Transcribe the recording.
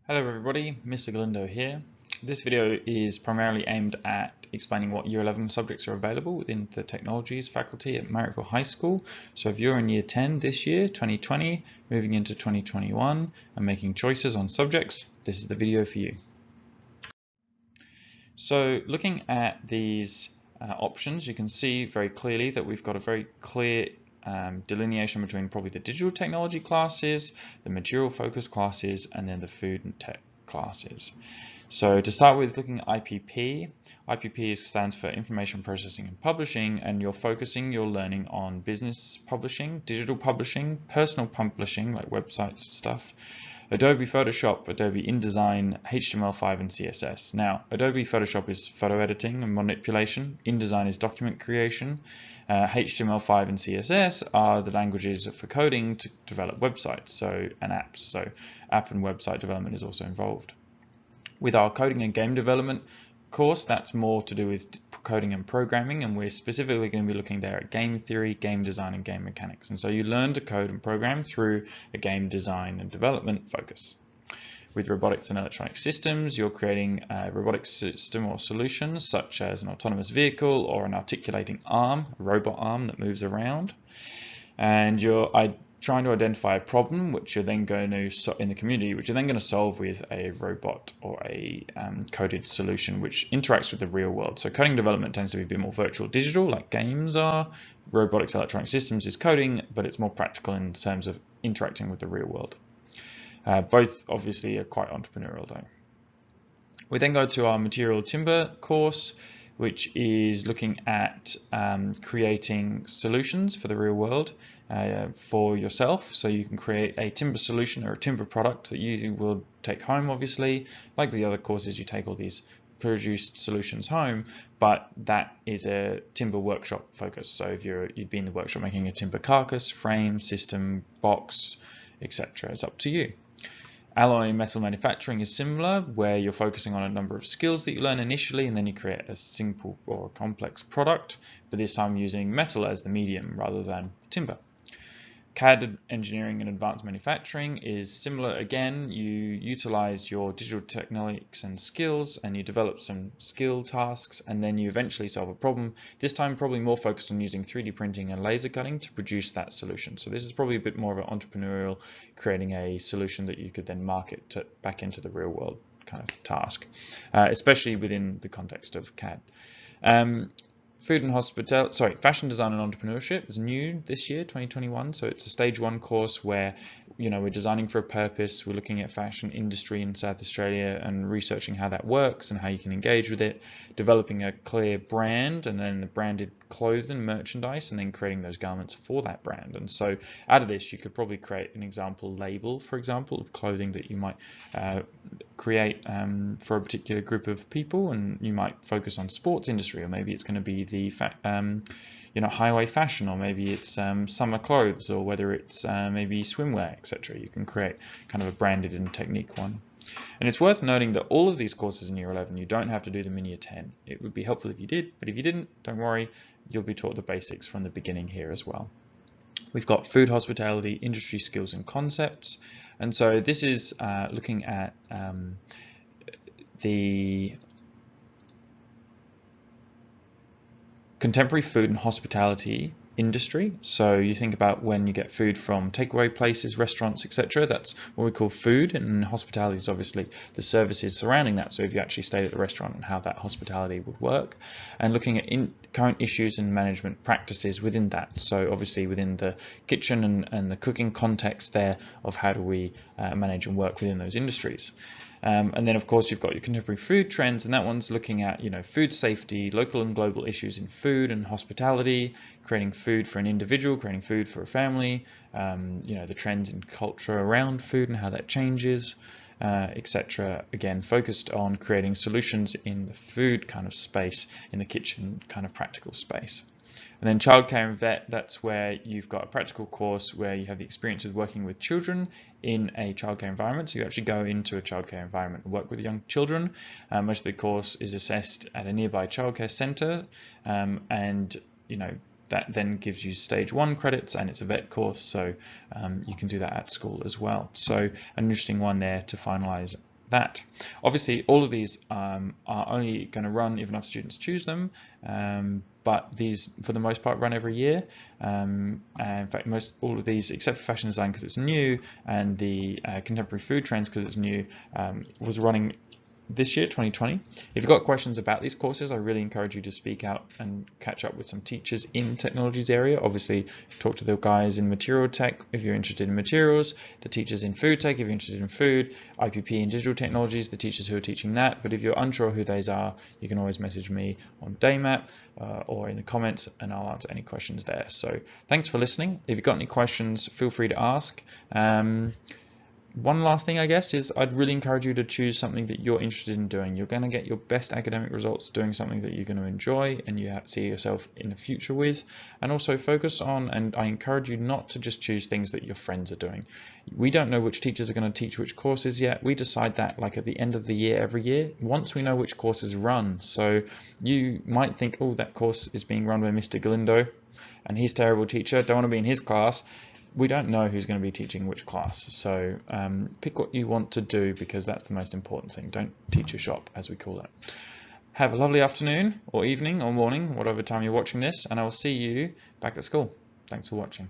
Hello everybody, Mr. Galindo here. This video is primarily aimed at explaining what Year 11 subjects are available within the Technologies faculty at Marrickville High School. So if you're in Year 10 this year, 2020, moving into 2021 and making choices on subjects, this is the video for you. So looking at these options, you can see very clearly that we've got a very clear delineation between probably the digital technology classes, the material focus classes, and then the food and tech classes. So to start with, looking at IPP, IPP stands for Information Processing and Publishing, and you're focusing your learning on business publishing, digital publishing, personal publishing like websites and stuff, Adobe Photoshop, Adobe InDesign, HTML5 and CSS. Now, Adobe Photoshop is photo editing and manipulation, InDesign is document creation, HTML5 and CSS are the languages for coding to develop websites and apps. So app and website development is also involved. With our coding and game development course, that's more to do with coding and programming, and we're specifically going to be looking there at game theory, game design, and game mechanics. And so you learn to code and program through a game design and development focus. With robotics and electronic systems, you're creating a robotic system or solutions such as an autonomous vehicle or an articulating arm, a robot arm that moves around. And you're trying to identify a problem which you're then going to in the community, which you're then going to solve with a robot or a coded solution which interacts with the real world. So coding development tends to be a bit more virtual digital, like games are. Robotics electronic systems is coding, but it's more practical in terms of interacting with the real world. Both obviously are quite entrepreneurial though. We then go to our material timber course, which is looking at creating solutions for the real world for yourself. So you can create a timber solution or a timber product that you will take home, obviously. Like the other courses, you take all these produced solutions home, but that is a timber workshop focus. So if you'd be in the workshop making a timber carcass, frame, system, box, etc. It's up to you. Alloy metal manufacturing is similar, where you're focusing on a number of skills that you learn initially, and then you create a simple or a complex product, but this time using metal as the medium rather than timber. CAD engineering and advanced manufacturing is similar again. You utilize your digital techniques and skills, and you develop some skill tasks, and then you eventually solve a problem, this time probably more focused on using 3D printing and laser cutting to produce that solution. So this is probably a bit more of an entrepreneurial, creating a solution that you could then market back into the real world kind of task, especially within the context of CAD. Fashion design and entrepreneurship is new this year, 2021. So it's a stage 1 course where, we're designing for a purpose. We're looking at fashion industry in South Australia and researching how that works and how you can engage with it, developing a clear brand and then the branded clothing merchandise, and then creating those garments for that brand. And so out of this, you could probably create an example label, for example, of clothing that you might create for a particular group of people, and you might focus on sports industry, or maybe it's going to be the highway fashion, or maybe it's summer clothes, or whether it's maybe swimwear, etc. You can create kind of a branded and technique one. And it's worth noting that all of these courses in Year 11, you don't have to do them in Year 10. It would be helpful if you did, but if you didn't, don't worry, you'll be taught the basics from the beginning here as well. We've got food, hospitality, industry skills and concepts. And so this is looking at the contemporary food and hospitality industry. So you think about when you get food from takeaway places, restaurants, etc. That's what we call food, and hospitality is obviously the services surrounding that. So if you actually stayed at the restaurant and how that hospitality would work, and looking at current issues and management practices within that. So obviously within the kitchen and the cooking context there of how do we manage and work within those industries. And then of course you've got your contemporary food trends, and that one's looking at food safety, local and global issues in food and hospitality, creating food for an individual, creating food for a family, the trends in culture around food and how that changes, etc. Again, focused on creating solutions in the food kind of space, in the kitchen kind of practical space. And then childcare and vet, that's where you've got a practical course where you have the experience of working with children in a childcare environment. So you actually go into a childcare environment and work with young children. Most of the course is assessed at a nearby childcare centre, and that then gives you stage 1 credits, and it's a vet course, so you can do that at school as well. So an interesting one there to finalise that. Obviously, all of these are only going to run if enough students choose them, but these, for the most part, run every year. And in fact, all of these, except for fashion design because it's new, and the contemporary food trends because it's new, was running this year, 2020. If you've got questions about these courses, I really encourage you to speak out and catch up with some teachers in technologies area. Obviously, talk to the guys in material tech if you're interested in materials, the teachers in food tech if you're interested in food, IPP and digital technologies, the teachers who are teaching that. But if you're unsure who those are, you can always message me on Daymap or in the comments, and I'll answer any questions there. So thanks for listening. If you've got any questions, feel free to ask. One last thing, I guess, is I'd really encourage you to choose something that you're interested in doing. You're going to get your best academic results doing something that you're going to enjoy and you see yourself in the future with. And also focus on, and I encourage you not to just choose things that your friends are doing. We don't know which teachers are going to teach which courses yet. We decide that like at the end of the year every year, once we know which courses run. So you might think, oh, that course is being run by Mr. Galindo and he's a terrible teacher, don't want to be in his class. We don't know who's going to be teaching which class, so pick what you want to do because that's the most important thing. Don't teacher shop, as we call it. Have a lovely afternoon or evening or morning, whatever time you're watching this, and I will see you back at school. Thanks for watching.